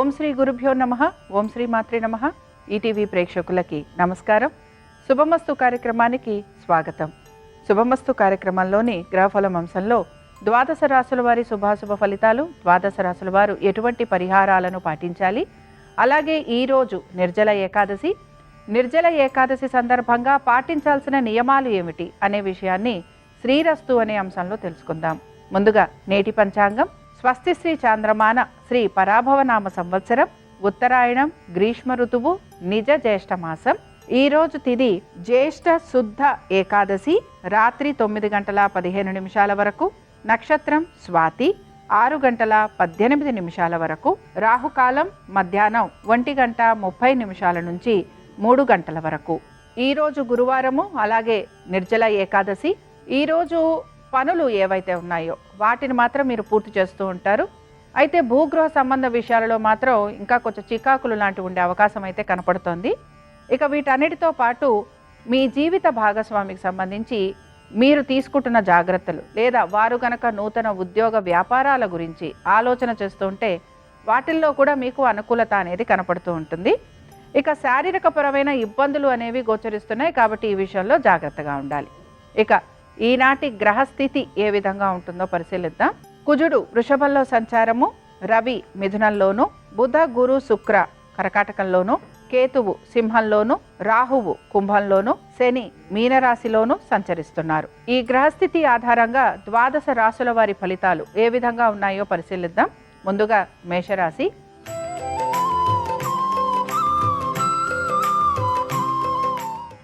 ఓం శ్రీ గురుభ్యో నమః. ఓం శ్రీ మాత్రే నమః. ఈటీవీ ప్రేక్షకులకి నమస్కారం. శుభమస్తు కార్యక్రమానికి స్వాగతం. శుభమస్తు కార్యక్రమంలోని గ్రహఫలం అంశంలో ద్వాదశ రాశుల వారి శుభాశుభ ఫలితాలు, ద్వాదశ రాశుల వారు ఎటువంటి పరిహారాలను పాటించాలి, అలాగే ఈరోజు నిర్జల ఏకాదశి, నిర్జల ఏకాదశి సందర్భంగా పాటించాల్సిన నియమాలు ఏమిటి అనే విషయాన్ని శ్రీరస్తు అనే అంశంలో తెలుసుకుందాం. ముందుగా నేటి పంచాంగం. స్వస్తి శ్రీ చాంద్రమాన శ్రీ పరాభవనామ సంవత్సరం, ఉత్తరాయణం, గ్రీష్మ ఋతువు, నిజ జ్యేష్ఠ మాసం. ఈరోజు తిథి జ్యేష్ఠ శుద్ధ ఏకాదశి, రాత్రి 9 గంటల 15 నిమిషాల వరకు. నక్షత్రం స్వాతి, 6 గంటల 18 నిమిషాల వరకు. రాహుకాలం మధ్యాహ్నం 1 గంట 30 నిమిషాల నుంచి 3 గంటల వరకు. ఈరోజు గురువారము, అలాగే నిర్జల ఏకాదశి. ఈరోజు పనులు ఏవైతే ఉన్నాయో వాటిని మాత్రం మీరు పూర్తి చేస్తూ ఉంటారు. అయితే భూగృహ సంబంధ విషయాలలో మాత్రం ఇంకా కొంచెం చికాకులు లాంటివి ఉండే అవకాశం అయితే కనపడుతోంది. ఇక వీటన్నిటితో పాటు మీ జీవిత భాగస్వామికి సంబంధించి మీరు తీసుకుంటున్న జాగ్రత్తలు, లేదా వారు కనుక నూతన ఉద్యోగ వ్యాపారాల గురించి ఆలోచన చేస్తుంటే వాటిల్లో కూడా మీకు అనుకూలత అనేది కనపడుతూ ఉంటుంది. ఇక శారీరకపరమైన ఇబ్బందులు అనేవి గోచరిస్తున్నాయి, కాబట్టి ఈ విషయంలో జాగ్రత్తగా ఉండాలి. ఇక ఈనాటి గ్రహస్థితి ఏ విధంగా ఉంటుందో పరిశీలిద్దాం. కుజుడు వృషభంలో సంచారము, రవి మిథునంలోను, బుధ గురు శుక్ర కర్కాటకంలోను, కేతువు సింహంలోను, రాహువు కుంభంలోను, శని మీనరాశిలోను సంచరిస్తున్నారు. ఈ గ్రహస్థితి ఆధారంగా ద్వాదశ రాశుల వారి ఫలితాలు ఏ విధంగా ఉన్నాయో పరిశీలిద్దాం. ముందుగా మేషరాశి.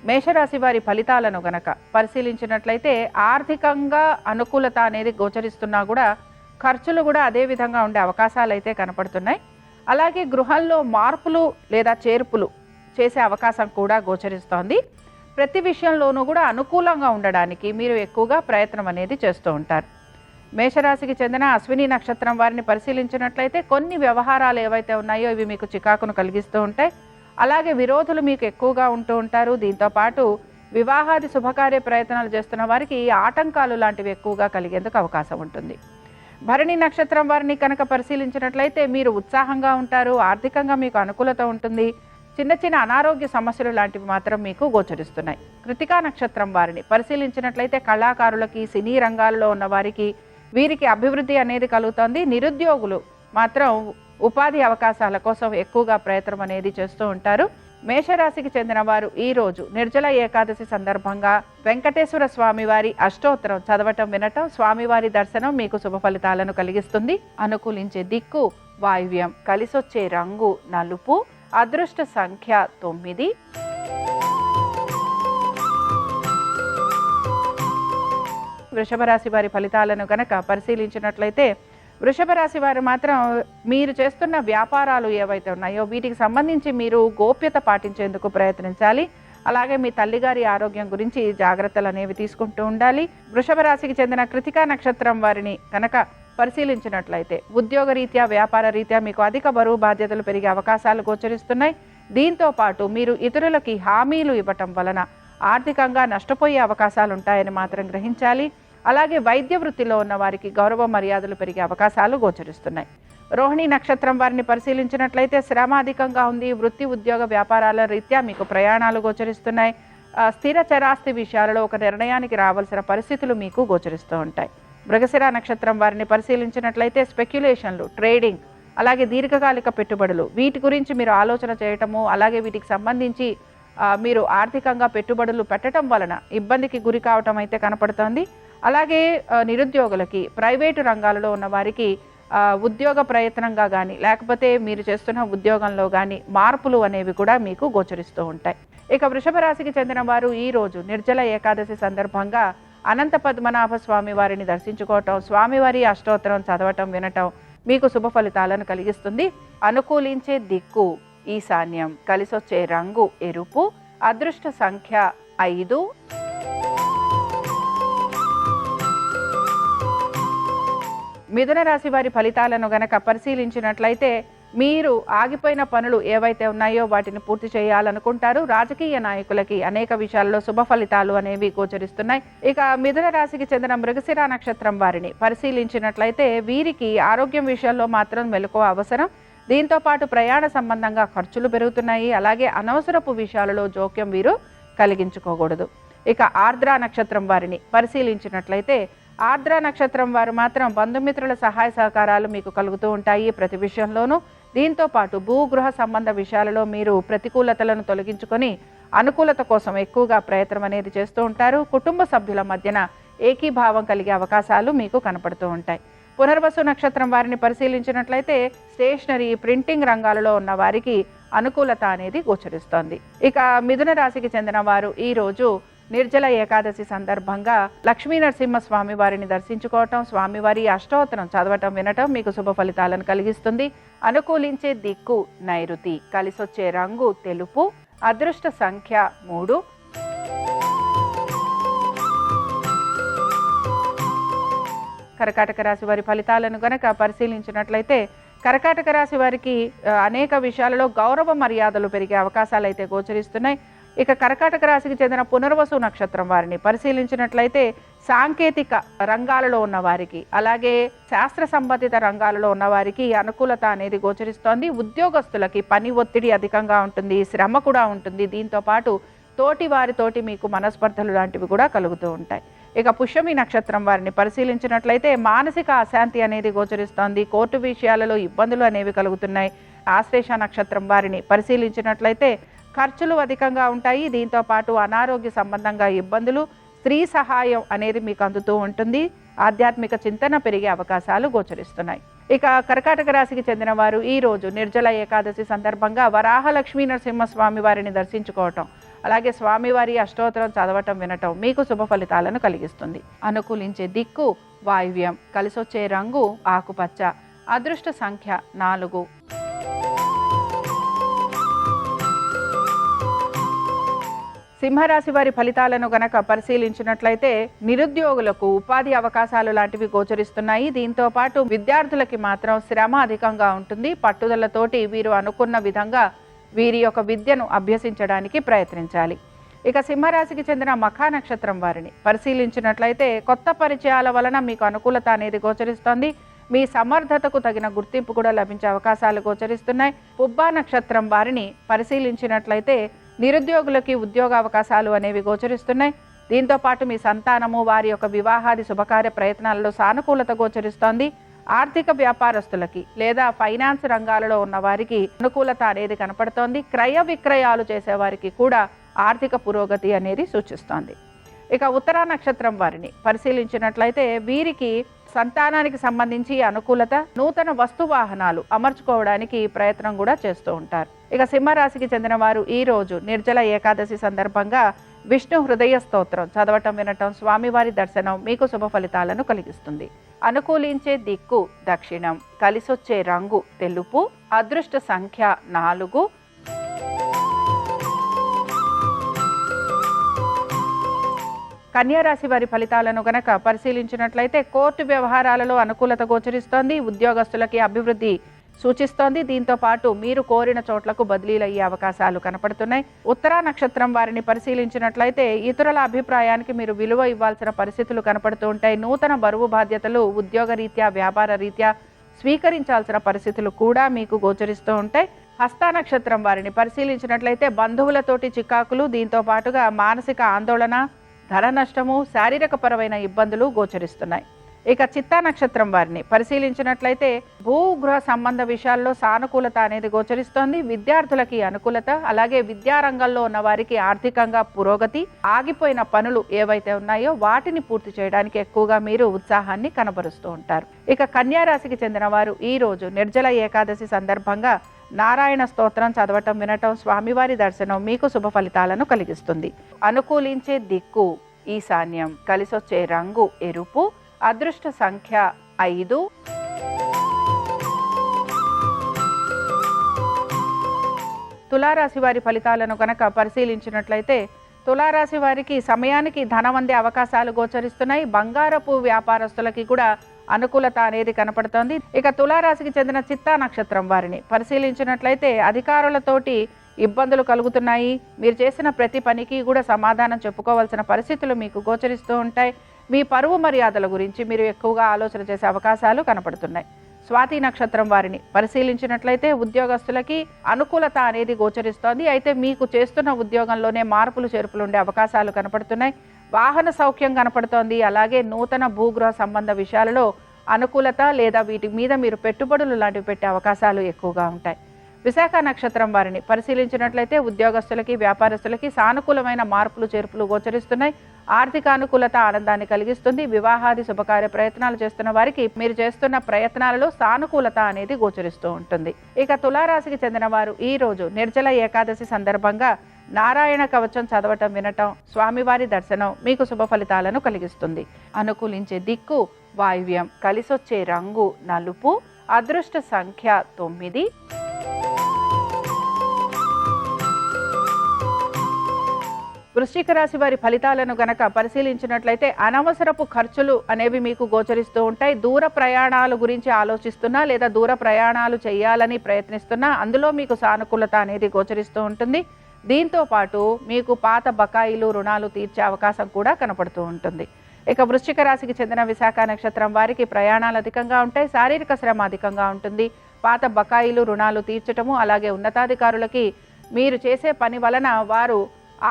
మేషరాశి వారి ఫలితాలను గనక పరిశీలించినట్లయితే ఆర్థికంగా అనుకూలత అనేది గోచరిస్తున్నా కూడా ఖర్చులు కూడా అదే విధంగా ఉండే అవకాశాలు అయితే కనపడుతున్నాయి. అలాగే గృహంలో మార్పులు లేదా చేర్పులు చేసే అవకాశం కూడా గోచరిస్తోంది. ప్రతి విషయంలోనూ కూడా అనుకూలంగా ఉండడానికి మీరు ఎక్కువగా ప్రయత్నం అనేది చేస్తూ ఉంటారు. మేషరాశికి చెందిన అశ్విని నక్షత్రం వారిని పరిశీలించినట్లయితే కొన్ని వ్యవహారాలు ఏవైతే ఉన్నాయో ఇవి మీకు చికాకును కలిగిస్తూ ఉంటాయి. అలాగే విరోధులు మీకు ఎక్కువగా ఉంటూ ఉంటారు. దీంతోపాటు వివాహాది శుభకార్య ప్రయత్నాలు చేస్తున్న వారికి ఆటంకాలు లాంటివి ఎక్కువగా కలిగేందుకు అవకాశం ఉంటుంది. భరణి నక్షత్రం వారిని కనుక పరిశీలించినట్లయితే మీరు ఉత్సాహంగా ఉంటారు, ఆర్థికంగా మీకు అనుకూలత ఉంటుంది. చిన్న చిన్న అనారోగ్య సమస్యలు లాంటివి మాత్రం మీకు గోచరిస్తున్నాయి. కృతికా నక్షత్రం వారిని పరిశీలించినట్లయితే కళాకారులకి, సినీ రంగాల్లో ఉన్న వారికి వీరికి అభివృద్ధి అనేది కలుగుతుంది. నిరుద్యోగులు మాత్రం ఉపాధి అవకాశాల కోసం ఎక్కువగా ప్రయత్నం అనేది చేస్తూ ఉంటారు. మేషరాశికి చెందిన వారు ఈరోజు నిర్జల ఏకాదశి సందర్భంగా వెంకటేశ్వర స్వామి వారి అష్టోత్తరం చదవటం, వినటం, స్వామివారి దర్శనం మీకు శుభ ఫలితాలను కలిగిస్తుంది. అనుకూలించే దిక్కు వాయువ్యం, కలిసొచ్చే రంగు నలుపు, అదృష్ట సంఖ్య 9. వృషభ రాశి వారి ఫలితాలను గనక పరిశీలించినట్లయితే వృషభ రాశి వారు మాత్రం మీరు చేస్తున్న వ్యాపారాలు ఏవైతే ఉన్నాయో వీటికి సంబంధించి మీరు గోప్యత పాటించేందుకు ప్రయత్నించాలి. అలాగే మీ తల్లిగారి ఆరోగ్యం గురించి జాగ్రత్తలు అనేవి తీసుకుంటూ ఉండాలి. వృషభ రాశికి చెందిన కృతికా నక్షత్రం వారిని కనుక పరిశీలించినట్లయితే ఉద్యోగ రీత్యా, వ్యాపార రీత్యా మీకు అధిక బరువు బాధ్యతలు పెరిగే అవకాశాలు గోచరిస్తున్నాయి. దీంతో పాటు మీరు ఇతరులకి హామీలు ఇవ్వటం వలన ఆర్థికంగా నష్టపోయే అవకాశాలు ఉంటాయని మాత్రం గ్రహించాలి. అలాగే వైద్య వృత్తిలో ఉన్న వారికి గౌరవ మర్యాదలు పెరిగే అవకాశాలు గోచరిస్తున్నాయి. రోహిణి నక్షత్రం వారిని పరిశీలించినట్లయితే శ్రమ అధికంగా ఉంది. వృత్తి, ఉద్యోగ, వ్యాపారాల రీత్యా మీకు ప్రయాణాలు గోచరిస్తున్నాయి. స్థిర చరాస్తి విషయాలలో ఒక నిర్ణయానికి రావాల్సిన పరిస్థితులు మీకు గోచరిస్తూ ఉంటాయి. మృగశిర నక్షత్రం వారిని పరిశీలించినట్లయితే స్పెక్యులేషన్లు, ట్రేడింగ్, అలాగే దీర్ఘకాలిక పెట్టుబడులు వీటి గురించి మీరు ఆలోచన చేయటము, అలాగే వీటికి సంబంధించి మీరు ఆర్థికంగా పెట్టుబడులు పెట్టడం వలన ఇబ్బందికి గురి కావటం అయితే కనపడుతోంది. అలాగే నిరుద్యోగులకి, ప్రైవేటు రంగాలలో ఉన్న వారికి ఉద్యోగ ప్రయత్నంగా కానీ లేకపోతే మీరు చేస్తున్న ఉద్యోగంలో కానీ మార్పులు అనేవి కూడా మీకు గోచరిస్తూ ఉంటాయి. ఇక వృషభ రాశికి చెందిన వారు ఈరోజు నిర్జల ఏకాదశి సందర్భంగా అనంత పద్మనాభ స్వామి వారిని దర్శించుకోవటం, స్వామివారి అష్టోత్తరం చదవటం, వినటం మీకు శుభ ఫలితాలను కలిగిస్తుంది. అనుకూలించే దిక్కు ఈశాన్యం, కలిసొచ్చే రంగు ఎరుపు, అదృష్ట సంఖ్య 5. మిథున రాశి వారి ఫలితాలను గనక పరిశీలించినట్లయితే మీరు ఆగిపోయిన పనులు ఏవైతే ఉన్నాయో వాటిని పూర్తి చేయాలనుకుంటారు. రాజకీయ నాయకులకి అనేక విషయాల్లో శుభ ఫలితాలు అనేవి గోచరిస్తున్నాయి. ఇక మిథున రాశికి చెందిన మృగశిర నక్షత్రం వారిని పరిశీలించినట్లయితే వీరికి ఆరోగ్యం విషయంలో మాత్రం మెలకువ అవసరం. దీంతో పాటు ప్రయాణ సంబంధంగా ఖర్చులు పెరుగుతున్నాయి. అలాగే అనవసరపు విషయాలలో జోక్యం వీరు కలిగించుకోకూడదు. ఇక ఆర్ద్ర నక్షత్రం వారిని పరిశీలించినట్లయితే ఆర్ద్ర నక్షత్రం వారు మాత్రం బంధుమిత్రుల సహాయ సహకారాలు మీకు కలుగుతూ ఉంటాయి ప్రతి విషయంలోనూ. దీంతో పాటు భూగృహ సంబంధ విషయాలలో మీరు ప్రతికూలతలను తొలగించుకొని అనుకూలత కోసం ఎక్కువగా ప్రయత్నం అనేది చేస్తూ ఉంటారు. కుటుంబ సభ్యుల మధ్యన ఏకీభావం కలిగే అవకాశాలు మీకు కనపడుతూ ఉంటాయి. పునర్వసు నక్షత్రం వారిని పరిశీలించినట్లయితే స్టేషనరీ, ప్రింటింగ్ రంగాలలో ఉన్న వారికి అనుకూలత అనేది గోచరిస్తోంది. ఇక మిథున రాశికి చెందిన వారు ఈరోజు నిర్జల ఏకాదశి సందర్భంగా లక్ష్మీ నరసింహస్వామి వారిని దర్శించుకోవటం, స్వామివారి అష్టోత్తరం చదవటం, వినటం మీకు శుభ ఫలితాలను కలిగిస్తుంది. అనుకూలించే దిక్కు నైరుతి, కలిసొచ్చే రంగు తెలుపు, అదృష్ట సంఖ్య 3. కర్కాటక రాశి వారి ఫలితాలను గనక పరిశీలించినట్లయితే కర్కాటక రాశి వారికి అనేక విషయాలలో గౌరవ మర్యాదలు పెరిగే అవకాశాలు అయితే గోచరిస్తున్నాయి. ఇక కర్కాటక రాశికి చెందిన పునర్వసు నక్షత్రం వారిని పరిశీలించినట్లయితే సాంకేతిక రంగాలలో ఉన్న వారికి, అలాగే శాస్త్ర సంబంధిత రంగాలలో ఉన్న వారికి అనుకూలత అనేది గోచరిస్తోంది. ఉద్యోగస్తులకి పని ఒత్తిడి అధికంగా ఉంటుంది, శ్రమ కూడా ఉంటుంది. దీంతో పాటు తోటి వారితోటి మీకు మనస్పర్ధలు లాంటివి కూడా కలుగుతూ ఉంటాయి. ఇక పుష్యమి నక్షత్రం వారిని పరిశీలించినట్లయితే మానసిక అశాంతి అనేది గోచరిస్తోంది. కోర్టు విషయాలలో ఇబ్బందులు అనేవి కలుగుతున్నాయి. ఆశ్లేష నక్షత్రం వారిని పరిశీలించినట్లయితే ఖర్చులు అధికంగా ఉంటాయి. దీంతో పాటు అనారోగ్య సంబంధంగా ఇబ్బందులు, స్త్రీ సహాయం అనేది మీకు అందుతూ ఉంటుంది. ఆధ్యాత్మిక చింతన పెరిగే అవకాశాలు గోచరిస్తున్నాయి. ఇక కర్కాటక రాశికి చెందిన వారు ఈరోజు నిర్జల ఏకాదశి సందర్భంగా వరాహ లక్ష్మీ నరసింహస్వామి వారిని దర్శించుకోవటం, అలాగే స్వామివారి అష్టోత్తరం చదవటం, వినటం మీకు శుభ ఫలితాలను కలిగిస్తుంది. అనుకూలించే దిక్కు వాయువ్యం, కలిసొచ్చే రంగు ఆకుపచ్చ, అదృష్ట సంఖ్య 4. సింహరాశి వారి ఫలితాలను గనక పరిశీలించినట్లయితే నిరుద్యోగులకు ఉపాధి అవకాశాలు లాంటివి గోచరిస్తున్నాయి. దీంతో పాటు విద్యార్థులకి మాత్రం శ్రమ అధికంగా ఉంటుంది. పట్టుదలతోటి వీరు అనుకున్న విధంగా వీరి యొక్క విద్యను అభ్యసించడానికి ప్రయత్నించాలి. ఇక సింహరాశికి చెందిన మఖా నక్షత్రం వారిని పరిశీలించినట్లయితే కొత్త పరిచయాల వలన మీకు అనుకూలత అనేది గోచరిస్తోంది. మీ సమర్థతకు తగిన గుర్తింపు కూడా లభించే అవకాశాలు గోచరిస్తున్నాయి. పుబ్బా నక్షత్రం వారిని పరిశీలించినట్లయితే నిరుద్యోగులకి ఉద్యోగ అవకాశాలు అనేవి గోచరిస్తున్నాయి. దీంతో పాటు మీ సంతానము, వారి యొక్క వివాహాది శుభకార్య ప్రయత్నాలలో సానుకూలత గోచరిస్తోంది. ఆర్థిక వ్యాపారస్తులకి లేదా ఫైనాన్స్ రంగాలలో ఉన్న వారికి అనుకూలత అనేది కనపడుతోంది. క్రయ విక్రయాలు చేసేవారికి కూడా ఆర్థిక పురోగతి అనేది సూచిస్తోంది. ఇక ఉత్తరా నక్షత్రం వారిని పరిశీలించినట్లయితే వీరికి సంతానానికి సంబంధించి అనుకూలత, నూతన వస్తు వాహనాలు అమర్చుకోవడానికి ప్రయత్నం కూడా చేస్తూ ఉంటారు. ఇక సింహరాశికి చెందిన వారు ఈరోజు నిర్జల ఏకాదశి సందర్భంగా విష్ణు హృదయ స్తోత్రం చదవటం, వినటం, స్వామివారి దర్శనం మీకు శుభ ఫలితాలను కలిగిస్తుంది. అనుకూలించే దిక్కు దక్షిణం, కలిసొచ్చే రంగు తెలుపు, అదృష్ట సంఖ్య 4. కన్యారాశి వారి ఫలితాలను గనక పరిశీలించినట్లయితే కోర్టు వ్యవహారాలలో అనుకూలత గోచరిస్తోంది. ఉద్యోగస్తులకి అభివృద్ధి సూచిస్తోంది. దీంతో పాటు మీరు కోరిన చోట్లకు బదిలీలు అయ్యే అవకాశాలు కనపడుతున్నాయి. ఉత్తరా నక్షత్రం వారిని పరిశీలించినట్లయితే ఇతరుల అభిప్రాయానికి మీరు విలువ ఇవ్వాల్సిన పరిస్థితులు కనపడుతూ ఉంటాయి. నూతన బరువు బాధ్యతలు ఉద్యోగ రీత్యా, వ్యాపార రీత్యా స్వీకరించాల్సిన పరిస్థితులు కూడా మీకు గోచరిస్తూ ఉంటాయి. హస్త నక్షత్రం వారిని పరిశీలించినట్లయితే బంధువులతోటి చికాకులు, దీంతో పాటుగా మానసిక ఆందోళన, ధన నష్టము, శారీరకపరమైన ఇబ్బందులు గోచరిస్తున్నాయి. ఇక చిత్తా నక్షత్రం వారిని పరిశీలించినట్లయితే భూగృహ సంబంధ విషయాల్లో సానుకూలత అనేది గోచరిస్తోంది. విద్యార్థులకి అనుకూలత, అలాగే విద్యారంగంలో ఉన్న వారికి ఆర్థికంగా పురోగతి, ఆగిపోయిన పనులు ఏవైతే ఉన్నాయో వాటిని పూర్తి చేయడానికి ఎక్కువగా మీరు ఉత్సాహాన్ని కనబరుస్తూ ఉంటారు. ఇక కన్యా రాశికి చెందిన వారు ఈ రోజు నిర్జల ఏకాదశి సందర్భంగా నారాయణ స్తోత్రం చదవటం, వినటం, స్వామివారి దర్శనం మీకు శుభ ఫలితాలను కలిగిస్తుంది. అనుకూలించే దిక్కు ఈశాన్యం, కలిసొచ్చే రంగు ఎరుపు, అదృష్ట సంఖ్య 5. తులారాశి వారి ఫలితాలను కనుక పరిశీలించినట్లయితే తులారాశి వారికి సమయానికి ధనం అందే అవకాశాలు గోచరిస్తున్నాయి. బంగారపు వ్యాపారస్తులకి కూడా అనుకూలత అనేది కనపడుతోంది. ఇక తులారాశికి చెందిన చిత్తా నక్షత్రం వారిని పరిశీలించినట్లయితే అధికారులతోటి ఇబ్బందులు కలుగుతున్నాయి. మీరు చేసిన ప్రతి పనికి కూడా సమాధానం చెప్పుకోవాల్సిన పరిస్థితులు మీకు గోచరిస్తూ ఉంటాయి. మీ పరువు మర్యాదల గురించి మీరు ఎక్కువగా ఆలోచన చేసే అవకాశాలు కనపడుతున్నాయి. స్వాతి నక్షత్రం వారిని పరిశీలించినట్లయితే ఉద్యోగస్తులకి అనుకూలత అనేది గోచరిస్తోంది. అయితే మీకు చేస్తున్న ఉద్యోగంలోనే మార్పులు చేర్పులు ఉండే అవకాశాలు కనపడుతున్నాయి. వాహన సౌఖ్యం కనపడుతోంది. అలాగే నూతన భూగృహ సంబంధ విషయాలలో అనుకూలత లేదా వీటి మీద మీరు పెట్టుబడులు లాంటివి పెట్టే అవకాశాలు ఎక్కువగా ఉంటాయి. విశాఖ నక్షత్రం వారిని పరిశీలించినట్లయితే ఉద్యోగస్తులకి వ్యాపారస్తులకి సానుకూలమైన మార్పులు చేర్పులు గోచరిస్తున్నాయి. ఆర్థిక అనుకూలత ఆనందాన్ని కలిగిస్తుంది. వివాహాది శుభకార్య ప్రయత్నాలు చేస్తున్న వారికి మీరు చేస్తున్న ప్రయత్నాలలో సానుకూలత అనేది గోచరిస్తూ ఉంటుంది. ఇక తులారాశికి చెందిన వారు ఈ రోజు నిర్జల ఏకాదశి సందర్భంగా నారాయణ కవచం చదవటం వినటం స్వామివారి దర్శనం మీకు శుభ ఫలితాలను కలిగిస్తుంది. అనుకూలించే దిక్కు వాయువ్యం, కలిసొచ్చే రంగు నలుపు, అదృష్ట సంఖ్య 9. వృశ్చిక రాశి వారి ఫలితాలను గనక పరిశీలించినట్లయితే అనవసరపు ఖర్చులు అనేవి మీకు గోచరిస్తూ ఉంటాయి. దూర ప్రయాణాల గురించి ఆలోచిస్తున్నా లేదా దూర ప్రయాణాలు చేయాలని ప్రయత్నిస్తున్నా అందులో మీకు సానుకూలత అనేది గోచరిస్తూ ఉంటుంది. దీంతో పాటు మీకు పాత బకాయిలు రుణాలు తీర్చే అవకాశం కూడా కనపడుతూ ఉంటుంది. ఇక వృశ్చిక రాశికి చెందిన విశాఖ నక్షత్రం వారికి ప్రయాణాలు అధికంగా ఉంటాయి. శారీరక శ్రమ అధికంగా ఉంటుంది. పాత బకాయిలు రుణాలు తీర్చటము, అలాగే ఉన్నతాధికారులకి మీరు చేసే పని వలన వారు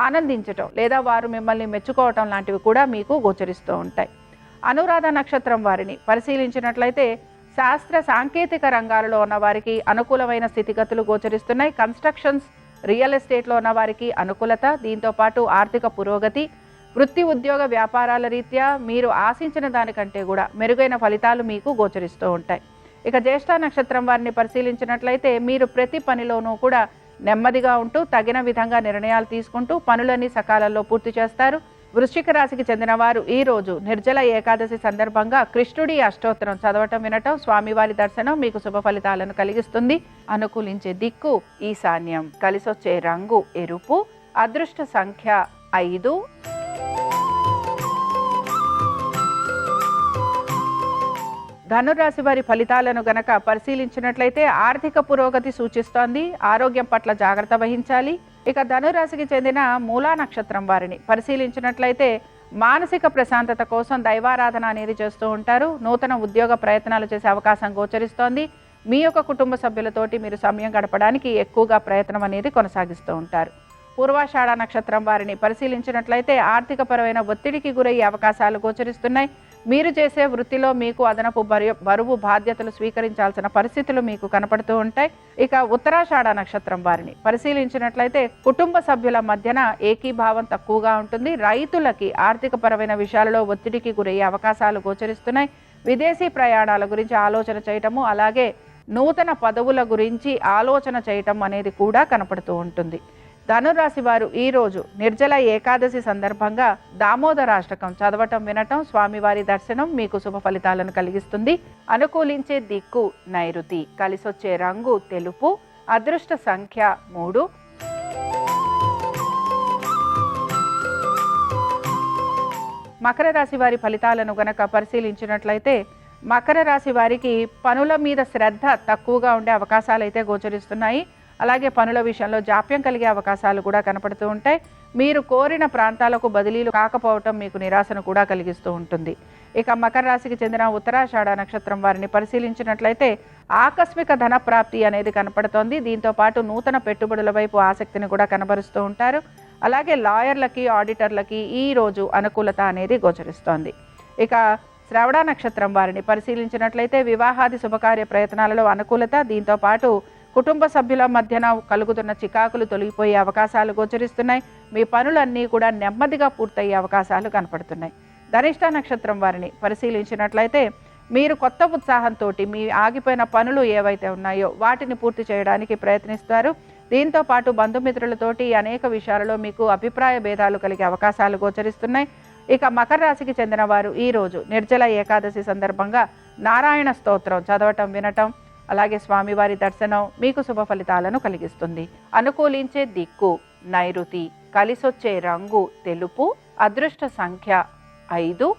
ఆనందించటం లేదా వారు మిమ్మల్ని మెచ్చుకోవటం లాంటివి కూడా మీకు గోచరిస్తూ ఉంటాయి. అనురాధ నక్షత్రం వారిని పరిశీలించినట్లయితే శాస్త్ర సాంకేతిక రంగాలలో ఉన్న వారికి అనుకూలమైన స్థితిగతులు గోచరిస్తున్నాయి. కన్స్ట్రక్షన్స్, రియల్ ఎస్టేట్లో ఉన్న వారికి అనుకూలత, దీంతోపాటు ఆర్థిక పురోగతి, వృత్తి ఉద్యోగ వ్యాపారాల రీత్యా మీరు ఆశించిన దానికంటే కూడా మెరుగైన ఫలితాలు మీకు గోచరిస్తూ ఉంటాయి. ఇక జ్యేష్ఠ నక్షత్రం వారిని పరిశీలించినట్లయితే మీరు ప్రతి పనిలోనూ కూడా నెమ్మదిగా ఉంటూ తగిన విధంగా నిర్ణయాలు తీసుకుంటూ పనులన్నీ సకాలంలో పూర్తి చేస్తారు. వృశ్చిక రాశికి చెందిన వారు ఈ రోజు నిర్జల ఏకాదశి సందర్భంగా కృష్ణుడి అష్టోత్తరం చదవటం వినటం స్వామివారి దర్శనం మీకు శుభ ఫలితాలను కలిగిస్తుంది. అనుకూలించే దిక్కు ఈశాన్యం, కలిసొచ్చే రంగు ఎరుపు, అదృష్ట సంఖ్య 5. ధనురాశి వారి ఫలితాలను గనక పరిశీలించినట్లయితే ఆర్థిక పురోగతి సూచిస్తోంది. ఆరోగ్యం పట్ల జాగ్రత్త వహించాలి. ఇక ధనురాశికి చెందిన మూలా నక్షత్రం వారిని పరిశీలించినట్లయితే మానసిక ప్రశాంతత కోసం దైవారాధన అనేది చేస్తూ ఉంటారు. నూతన ఉద్యోగ ప్రయత్నాలు చేసే అవకాశం గోచరిస్తోంది. మీ యొక్క కుటుంబ సభ్యులతోటి మీరు సమయం గడపడానికి ఎక్కువగా ప్రయత్నం అనేది కొనసాగిస్తూ ఉంటారు. పూర్వాషాఢ నక్షత్రం వారిని పరిశీలించినట్లయితే ఆర్థిక పరమైన ఒత్తిడికి గురయ్యే అవకాశాలు గోచరిస్తున్నాయి. మీరు చేసే వృత్తిలో మీకు అదనపు బరువు బాధ్యతలు స్వీకరించాల్సిన పరిస్థితులు మీకు కనపడుతూ ఉంటాయి. ఇక ఉత్తరాషాఢ నక్షత్రం వారిని పరిశీలించినట్లయితే కుటుంబ సభ్యుల మధ్యన ఏకీభావం తక్కువగా ఉంటుంది. రైతులకి ఆర్థిక పరమైన విషయాలలో ఒత్తిడికి గురయ్యే అవకాశాలు గోచరిస్తున్నాయి. విదేశీ ప్రయాణాల గురించి ఆలోచన చేయటము, అలాగే నూతన పదవుల గురించి ఆలోచన చేయటం అనేది కూడా కనపడుతూ ఉంటుంది. ధనురాశి వారు ఈ రోజు నిర్జల ఏకాదశి సందర్భంగా దామోదరాష్టకం చదవటం వినటం స్వామివారి దర్శనం మీకు శుభ ఫలితాలను కలిగిస్తుంది. అనుకూలించే దిక్కు నైరుతి, కలిసొచ్చే రంగు తెలుపు, అదృష్ట సంఖ్య 3. మకర రాశి వారి ఫలితాలను గనక పరిశీలించినట్లయితే మకర రాశి వారికి పనుల మీద శ్రద్ధ తక్కువగా ఉండే అవకాశాలు అయితే గోచరిస్తున్నాయి. అలాగే పనుల విషయంలో జాప్యం కలిగే అవకాశాలు కూడా కనపడుతూ ఉంటాయి. మీరు కోరిన ప్రాంతాలకు బదిలీలు కాకపోవటం మీకు నిరాశను కూడా కలిగిస్తూ ఉంటుంది. ఇక మకర రాశికి చెందిన ఉత్తరాషాఢ నక్షత్రం వారిని పరిశీలించినట్లయితే ఆకస్మిక ధన ప్రాప్తి అనేది కనపడుతోంది. దీంతో పాటు నూతన పెట్టుబడుల వైపు ఆసక్తిని కూడా కనబరుస్తూ ఉంటారు. అలాగే లాయర్లకి, ఆడిటర్లకి ఈ రోజు అనుకూలత అనేది గోచరిస్తోంది. ఇక శ్రవణ నక్షత్రం వారిని పరిశీలించినట్లయితే వివాహాది శుభకార్య ప్రయత్నాలలో అనుకూలత, దీంతో పాటు కుటుంబ సభ్యుల మధ్యన కలుగుతున్న చికాకులు తొలగిపోయే అవకాశాలు గోచరిస్తున్నాయి. మీ పనులన్నీ కూడా నెమ్మదిగా పూర్తయ్యే అవకాశాలు కనపడుతున్నాయి. ధనిష్ట నక్షత్రం వారిని పరిశీలించినట్లయితే మీరు కొత్త ఉత్సాహంతో మీ ఆగిపోయిన పనులు ఏవైతే ఉన్నాయో వాటిని పూర్తి చేయడానికి ప్రయత్నిస్తారు. దీంతో పాటు బంధుమిత్రులతోటి అనేక విషయాలలో మీకు అభిప్రాయ భేదాలు కలిగే అవకాశాలు గోచరిస్తున్నాయి. ఇక మకర రాశికి చెందిన వారు ఈ రోజు నిర్జల ఏకాదశి సందర్భంగా నారాయణ స్తోత్రం చదవటం వినటం, అలాగే స్వామివారి దర్శనం మీకు శుభ ఫలితాలను కలిగిస్తుంది. అనుకూలించే దిక్కు నైరుతి, కలిసొచ్చే రంగు తెలుపు, అదృష్ట సంఖ్య 5.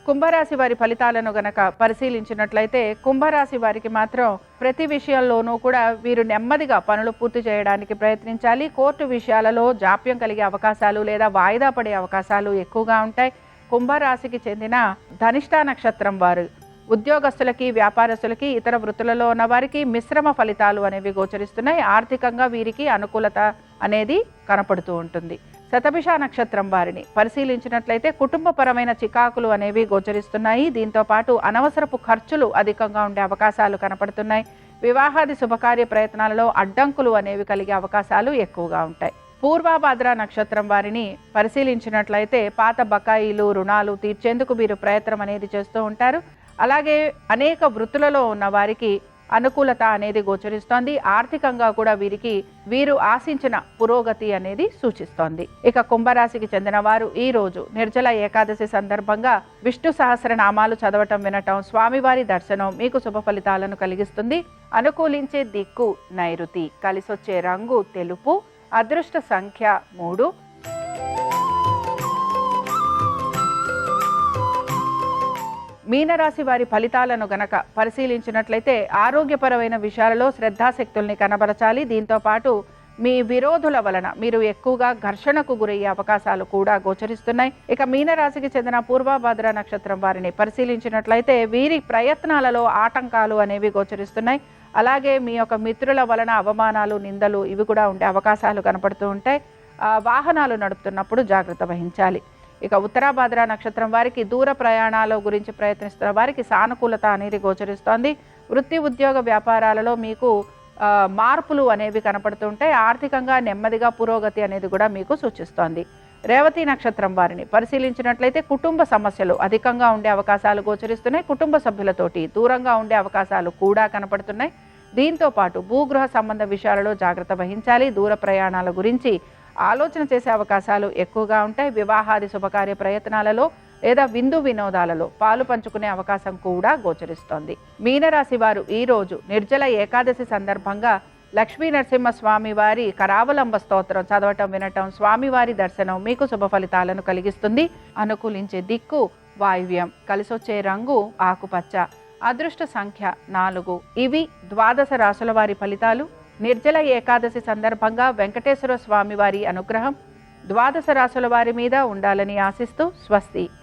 కుంభరాశి వారి ఫలితాలను గనక పరిశీలించినట్లయితే కుంభరాశి వారికి మాత్రం ప్రతి విషయంలోనూ కూడా వీరు నెమ్మదిగా పనులు పూర్తి చేయడానికి ప్రయత్నించాలి. కోర్టు విషయాలలో జాప్యం కలిగే అవకాశాలు లేదా వాయిదా పడే అవకాశాలు ఎక్కువగా ఉంటాయి. కుంభరాశికి చెందిన ధనిష్ట నక్షత్రం వారు ఉద్యోగస్తులకి, వ్యాపారస్తులకి, ఇతర వృత్తులలో ఉన్న వారికి మిశ్రమ ఫలితాలు అనేవి గోచరిస్తున్నాయి. ఆర్థికంగా వీరికి అనుకూలత అనేది కనపడుతూ ఉంటుంది. శతభిష నక్షత్రం వారిని పరిశీలించినట్లయితే కుటుంబపరమైన చికాకులు అనేవి గోచరిస్తున్నాయి. దీంతో పాటు అనవసరపు ఖర్చులు అధికంగా ఉండే అవకాశాలు కనపడుతున్నాయి. వివాహాది శుభకార్య ప్రయత్నాలలో అడ్డంకులు అనేవి కలిగే అవకాశాలు ఎక్కువగా ఉంటాయి. పూర్వభాద్ర నక్షత్రం వారిని పరిశీలించినట్లయితే పాత బకాయిలు, రుణాలు తీర్చేందుకు వీరు ప్రయత్నం అనేది చేస్తూ ఉంటారు. అలాగే అనేక వృత్తులలో ఉన్న వారికి అనుకూలత అనేది గోచరిస్తోంది. ఆర్థికంగా కూడా వీరు ఆశించిన పురోగతి అనేది సూచిస్తోంది. ఇక కుంభరాశికి చెందిన వారు ఈ రోజు నిర్జల ఏకాదశి సందర్భంగా విష్ణు సహస్రనామాలు చదవటం, వినటం, స్వామివారి దర్శనం మీకు శుభ ఫలితాలను కలిగిస్తుంది. అనుకూలించే దిక్కు నైరుతి, కలిసొచ్చే రంగు తెలుపు, అదృష్ట సంఖ్య 3. మీనరాశి వారి ఫలితాలను గనక పరిశీలించినట్లయితే ఆరోగ్యపరమైన విషయాలలో శ్రద్ధాశక్తుల్ని కనబరచాలి. దీంతో పాటు మీ విరోధుల వలన మీరు ఎక్కువగా ఘర్షణకు గురయ్యే అవకాశాలు కూడా గోచరిస్తున్నాయి. ఇక మీనరాశికి చెందిన పూర్వభాద్ర నక్షత్రం వారిని పరిశీలించినట్లయితే వీరి ప్రయత్నాలలో ఆటంకాలు అనేవి గోచరిస్తున్నాయి. అలాగే మీ యొక్క మిత్రుల వలన అవమానాలు, నిందలు ఇవి కూడా ఉండే అవకాశాలు కనపడుతూ ఉంటాయి. వాహనాలు నడుపుతున్నప్పుడు జాగ్రత్త వహించాలి. ఇక ఉత్తరాభాద్ర నక్షత్రం వారికి దూర ప్రయాణాల గురించి ప్రయత్నిస్తున్న వారికి సానుకూలత అనేది గోచరిస్తోంది. వృత్తి, ఉద్యోగ, వ్యాపారాలలో మీకు మార్పులు అనేవి కనపడుతుంటాయి. ఆర్థికంగా నెమ్మదిగా పురోగతి అనేది కూడా మీకు సూచిస్తోంది. రేవతి నక్షత్రం వారిని పరిశీలించినట్లయితే కుటుంబ సమస్యలు అధికంగా ఉండే అవకాశాలు గోచరిస్తున్నాయి. కుటుంబ సభ్యులతోటి దూరంగా ఉండే అవకాశాలు కూడా కనపడుతున్నాయి. దీంతో పాటు భూగృహ సంబంధ విషయాలలో జాగ్రత్త వహించాలి. దూర ప్రయాణాల గురించి ఆలోచన చేసే అవకాశాలు ఎక్కువగా ఉంటాయి. వివాహాది శుభకార్య ప్రయత్నాలలో లేదా విందు వినోదాలలో పాలు పంచుకునే అవకాశం కూడా గోచరిస్తోంది. మీనరాశి వారు ఈ రోజు నిర్జల ఏకాదశి సందర్భంగా లక్ష్మీ నరసింహస్వామి వారి కరావలంబ స్తోత్రం చదవటం, వినటం, స్వామివారి దర్శనం మీకు శుభ ఫలితాలను కలిగిస్తుంది. అనుకూలించే దిక్కు వాయువ్యం, కలిసొచ్చే రంగు ఆకుపచ్చ, అదృష్ట సంఖ్య 4. ఇవి ద్వాదశ రాశుల వారి ఫలితాలు. నిర్జల ఏకాదశి సందర్భంగా వెంకటేశ్వర స్వామి వారి అనుగ్రహం ద్వాదశ రాశుల వారి మీద ఉండాలని ఆశిస్తూ స్వస్తి.